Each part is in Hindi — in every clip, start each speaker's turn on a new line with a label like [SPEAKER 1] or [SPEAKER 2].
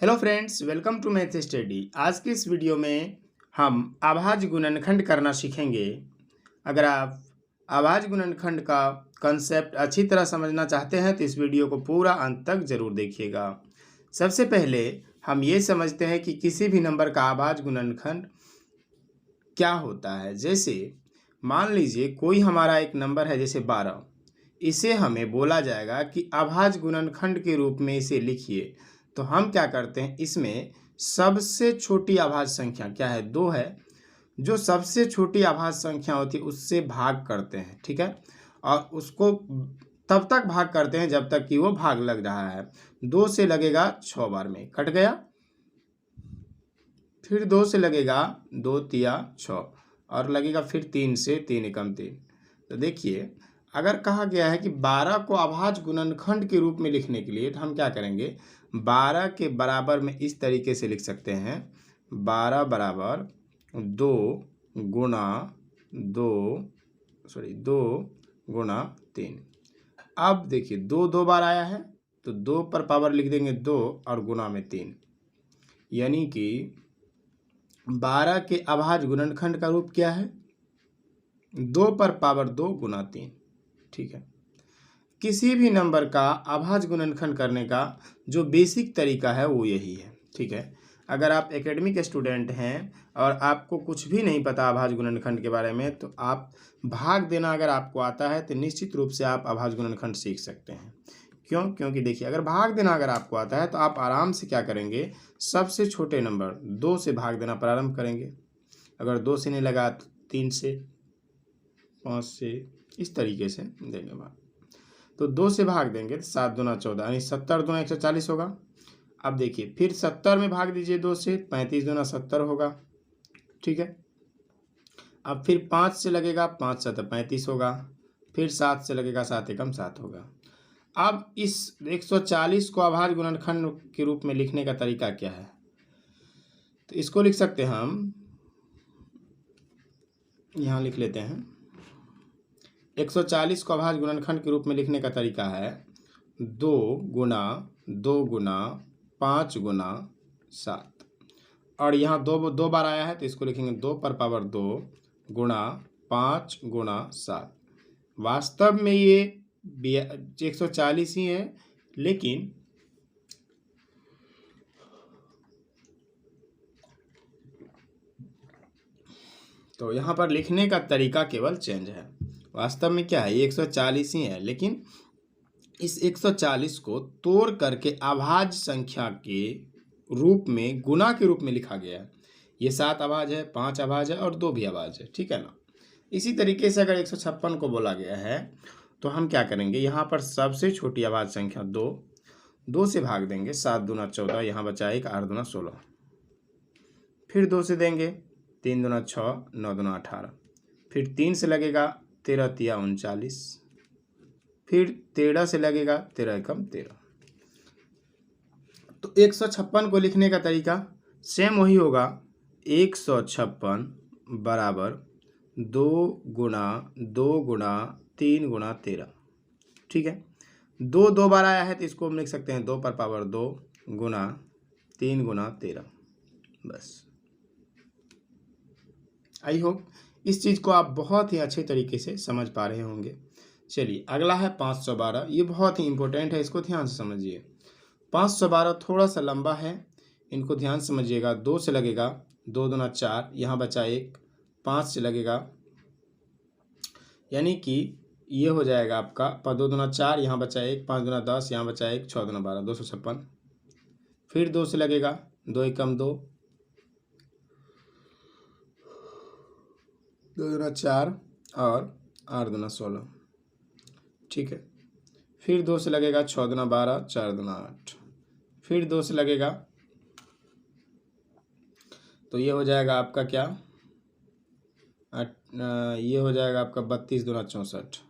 [SPEAKER 1] Hello friends, welcome to math study. आज की इस वीडियो में हम अभाज्य गुणनखंड करना सीखेंगे। अगर आप अभाज्य गुणनखंड का कंसेप्ट अच्छी तरह समझना चाहते हैं तो इस वीडियो को पूरा अंत तक ज़रूर देखिएगा। सबसे पहले हम ये समझते हैं कि किसी भी नंबर का अभाज्य गुणनखंड क्या होता है। जैसे मान लीजिए कोई हमारा एक नंबर है, जैसे 12। इसे हमें बोला जाएगा कि अभाज्य गुणनखंड के रूप में इसे लिखिए। तो हम क्या करते हैं, इसमें सबसे छोटी अभाज्य संख्या क्या है, 2 है। जो सबसे छोटी अभाज्य संख्या होती है उससे भाग करते हैं, ठीक है। और उसको तब तक भाग करते हैं जब तक कि वो भाग लग रहा है। 2 से लगेगा 6 बार में कट गया, फिर 2 से लगेगा 2 तिया 6 और लगेगा फिर 3 से 3 एकम 3। तो देखिए, अगर कहा गया है कि 12 को अभाज्य गुणनखंड के रूप में लिखने के लिए तो हम क्या करेंगे, 12 के बराबर में इस तरीके से लिख सकते हैं, 12 बराबर 2 गुणा 2 गुणा 3। अब देखिए 2 2 बार आया है तो 2 पर पावर लिख देंगे 2 और गुणा में 3, यानी कि 12 के अभाज्य गुणनखंड का रूप क्या है, 2 पर पावर 2 गुणा 3। ठीक है, किसी भी नंबर का अभाज्य गुणनखंड करने का जो बेसिक तरीका है वो यही है। ठीक है, अगर आप एकेडमिक स्टूडेंट हैं और आपको कुछ भी नहीं पता अभाज्य गुणनखंड के बारे में, तो आप भाग देना अगर आपको आता है तो निश्चित रूप से आप अभाज्य गुणनखंड सीख सकते हैं। क्यों? क्योंकि देखिए, अगर भाग देना अगर आपको आता है तो आप आराम से क्या करेंगे, सबसे छोटे नंबर 2 से भाग देना प्रारंभ करेंगे। अगर 2 से नहीं लगा तो 3 से, 5 से, इस तरीके से देंगे भाग। तो 2 से भाग देंगे तो 7 दूना 14, यानी 70 दूना 140 होगा। अब देखिए फिर 70 में भाग दीजिए 2 से, 35 दूना 70 होगा। ठीक है, अब फिर 5 से लगेगा, 5 7 35 होगा। फिर 7 से लगेगा, 7 एकम 7 होगा। अब इस 140 को अभाज्य गुणनखंड के रूप में लिखने का तरीका क्या है, तो इसको लिख सकते हैं हम, यहाँ लिख लेते हैं। 140 को अभाज्य गुणनखंड के रूप में लिखने का तरीका है 2 गुणा 2 गुणा 5 गुणा 7। और यहाँ 2 बार आया है तो इसको लिखेंगे 2 पर पावर 2 गुणा 5 गुणा 7। वास्तव में ये 140 ही है, लेकिन तो यहाँ पर लिखने का तरीका केवल चेंज है। वास्तव में क्या है, ये 140 ही है, लेकिन इस 140 को तोड़ करके अभाज्य संख्या के रूप में, गुणा के रूप में लिखा गया है। ये 7 अभाज्य है, 5 अभाज्य है और 2 भी अभाज्य है। ठीक है ना। इसी तरीके से अगर 156 को बोला गया है तो हम क्या करेंगे, यहाँ पर सबसे छोटी अभाज्य संख्या 2 से भाग देंगे, 7 दूना 14, यहाँ बचा 1, 8 दूना 16। फिर 2 से देंगे, 3 दूना 6, 9 दूना 18। फिर 3 से लगेगा, 13 तिया 39। फिर 13 से लगेगा, 13 एकम 13। तो 156 को लिखने का तरीका सेम वही होगा, 156 बराबर 2 गुणा 2 गुणा 3 गुणा 13। ठीक है, 2 बार आया है तो इसको हम लिख सकते हैं 2 पर पावर 2 गुणा 3 गुणा 13। बस, आई होप इस चीज़ को आप बहुत ही अच्छे तरीके से समझ पा रहे होंगे। चलिए अगला है 512। ये बहुत ही इंपॉर्टेंट है, इसको ध्यान से समझिए। 512 थोड़ा सा लंबा है, इनको ध्यान से समझिएगा। 2 से लगेगा, 2 दूना 4, यहाँ बचा 1। 5 से लगेगा, यानी कि ये हो जाएगा आपका 2 दूना 4, यहाँ बचा 1, 5 दूना 10, यहाँ बचा 1, 6 दूना 12, 256। फिर 2 से लगेगा, 2 एकम 2, 2 दूना 4 और 8 दूना 16। ठीक है, फिर 2 से लगेगा, 6 दूना 12, 4 दूना 8। फिर 2 से लगेगा तो ये हो जाएगा आपका क्या, ये हो जाएगा आपका 32 दूना 64।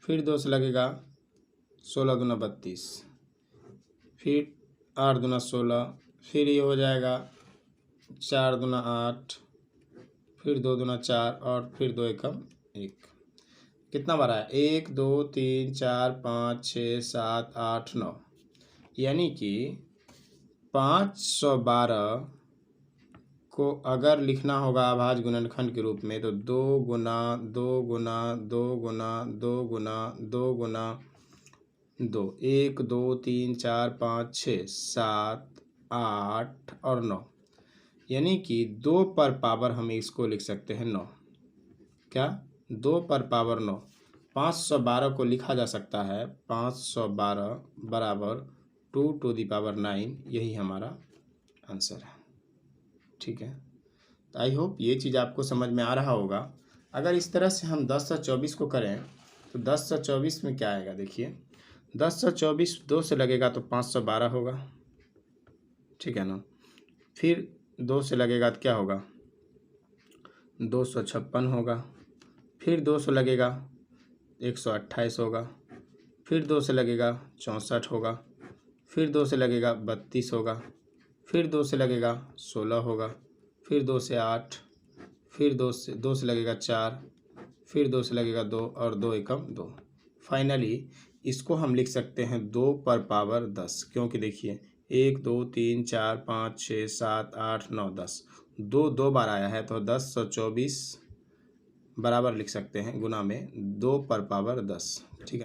[SPEAKER 1] फिर 2 से लगेगा, 16 दूना 32। फिर 8 दूना 16। फिर ये हो जाएगा 4 दूना 8। फिर 2 दूना 4 और फिर 2 एकम 1। कितना बार आया, 1 2 3 4 5 6 7 8 9, यानी कि 512 को अगर लिखना होगा अभाज्य गुणनखंड के रूप में तो 2 गुना 2 गुना 2 गुना 2 गुना 2 गुना 2, 1 2 3 4 5 6 7 8 और 9, यानी कि 2 पर पावर हम इसको लिख सकते हैं 9। क्या? 2 पर पावर 9। 512 को लिखा जा सकता है 512 बराबर 2 टू दी पावर 9, यही हमारा आंसर है। ठीक है, तो आई होप ये चीज़ आपको समझ में आ रहा होगा। अगर इस तरह से हम 10/24 को करें तो 10/24 में क्या आएगा, देखिए 10/24 2 से लगेगा तो 512 होगा। ठीक है ना, फिर 2 से लगेगा तो क्या होगा, 256 होगा। फिर 2 से लगेगा 128 होगा। फिर 2 से लगेगा 64 होगा। फिर 2 से लगेगा 32 होगा। फिर 2 से लगेगा 16 होगा। फिर 2 से 8, फिर 2 से लगेगा 4, फिर 2 से लगेगा 2 और 2 एकम 2। फाइनली इसको हम लिख सकते हैं 2 पर पावर 10, क्योंकि देखिए 1 2 3 4 5 6 7 8 9 10, 2 बार आया है तो 10/24 बराबर लिख सकते हैं गुना में 2 पर पावर 10। ठीक है।